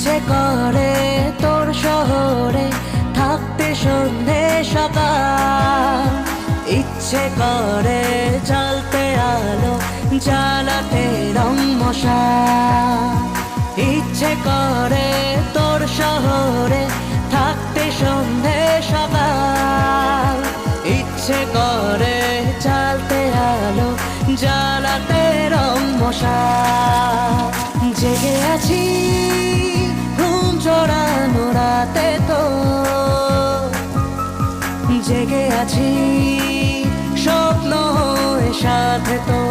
ইচ্ছে করে তোর শহরে থাকতে সন্ধে সকাল, ইচ্ছে করে জ্বলতে আলো জ্বালাতে রং মশাল। ইচ্ছে করে তোর শহরে থাকতে সন্ধে সকাল, ইচ্ছে করে জ্বালতে আলো জ্বালাতে রং মশাল। জেগে আছি ঘুম জোড়ানো রাতে তো, জেগে আছি স্বপ্ন হয়ে সাথে তো।